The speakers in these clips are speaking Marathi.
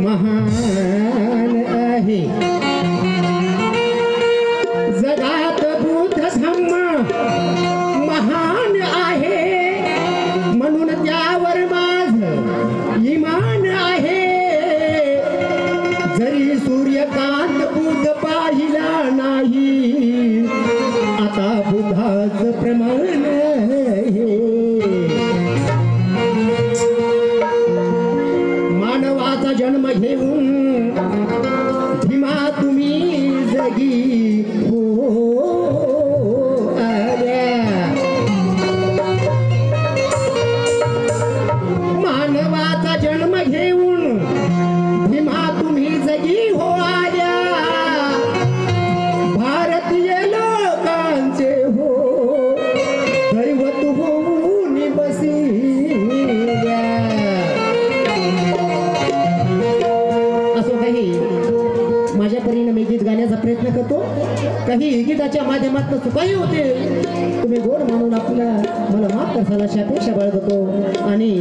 महान आहे जगात बुद्ध धम्म महान आहे म्हणून त्यावर माझ इमान आहे जरी सूर्यकांत बुद्ध पाहिला नाही आता बुद्धाचं प्रमाण आहे मानवाचा जन्म घेऊन भीमा तुम्ही जगी हो आल्या मानवाचा जन्म घेऊन भीमा तुम्ही जगी हो आल्या भारतीय लोकांचे हो दैवत होऊन बसिल्या असो काही माझ्या परीने मी गीत गाण्याचा प्रयत्न करतो काही गीताच्या माध्यमातून चुकाही होते तुम्ही गोड म्हणून आपल्या मला माफ करसाल अशी अपेक्षा बाळगतो आणि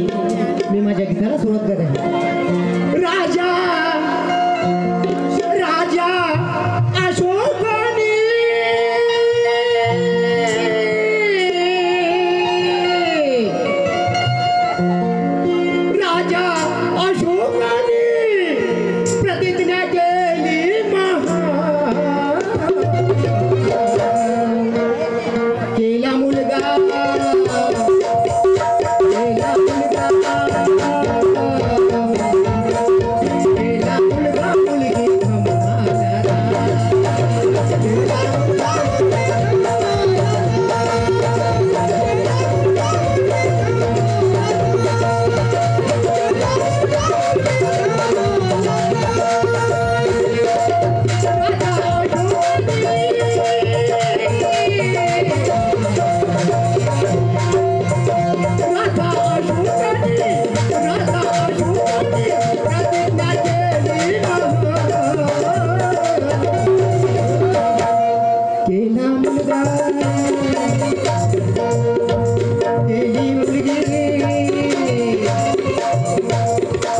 मी माझ्या गीताला सुरुवात करते राजा राजा अशोकाने राजा अशोकाने प्रतिज्ञा केली महान केला मुलगा केला मुलगा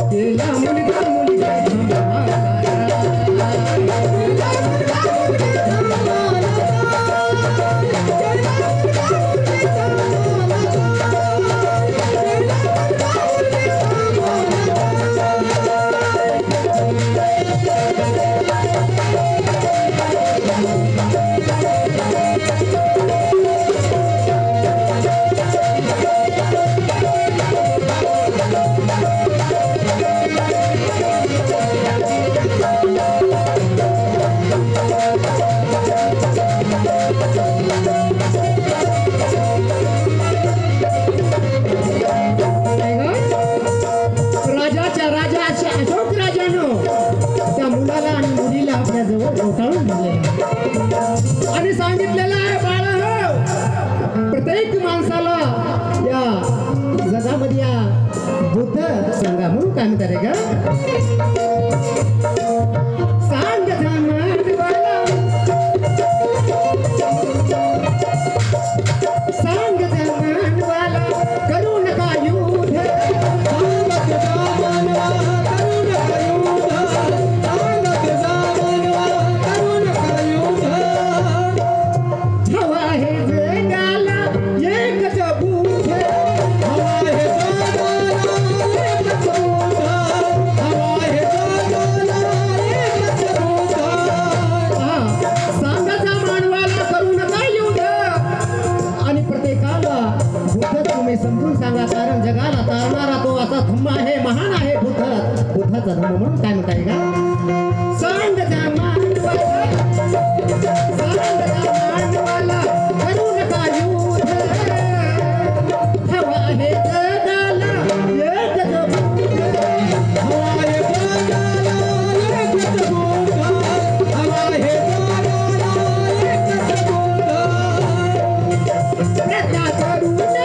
केला मुलगा मुलगी आणि सांगितलेलं आहे बाळा प्रत्येक माणसाला या जगामध्ये या बुद्ध सांगा म्हणून काय म्हणतात रे का सांग सांग करू नका युद्ध समजून सांगा कारण जगाला तारणारा तो असा धम्म आहे महान आहे बुद्धाचा धम्म म्हणून काय म्हणताय का सांग मानवाला करू नका युद्ध हवा आहे जगाला एकच बुद्ध हवा आहे जगाला एकच बुद्ध हवा आहे जगाला एकच बुद्ध प्रजा करू नका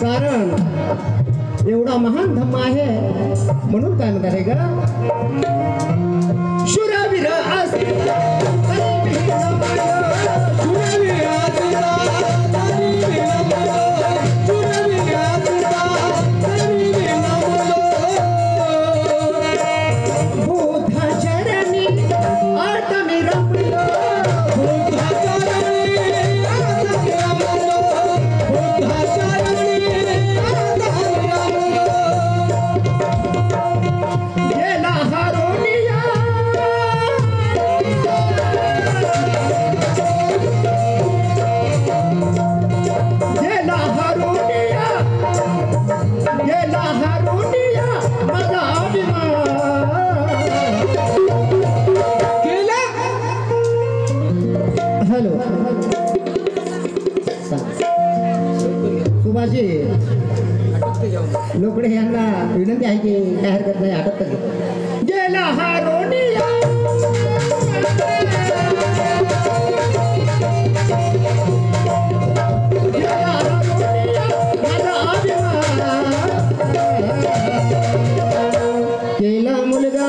कारण एवढा महान धम्म आहे म्हणून काय म्हणतात रे ग शुरवीर सुभाषजी लोकडे यांना विनंती आहे की काय हरकत नाही आटत तर गेला हा रोनिया गेला मुलगा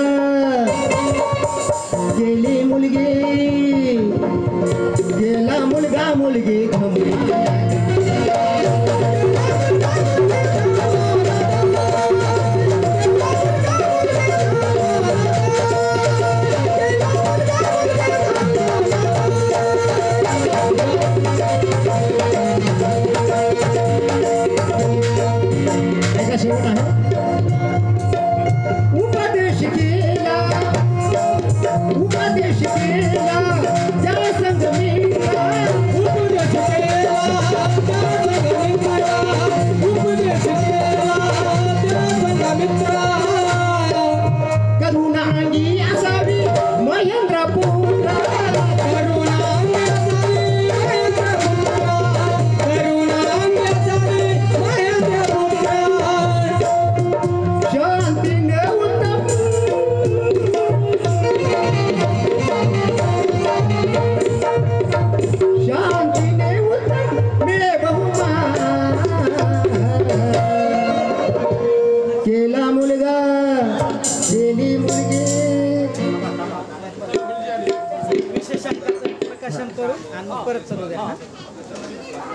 गेली मुलगी गेला मुलगा मुलगी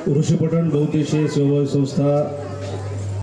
ऋषीपटन बहुउद्देशीय सेवा संस्था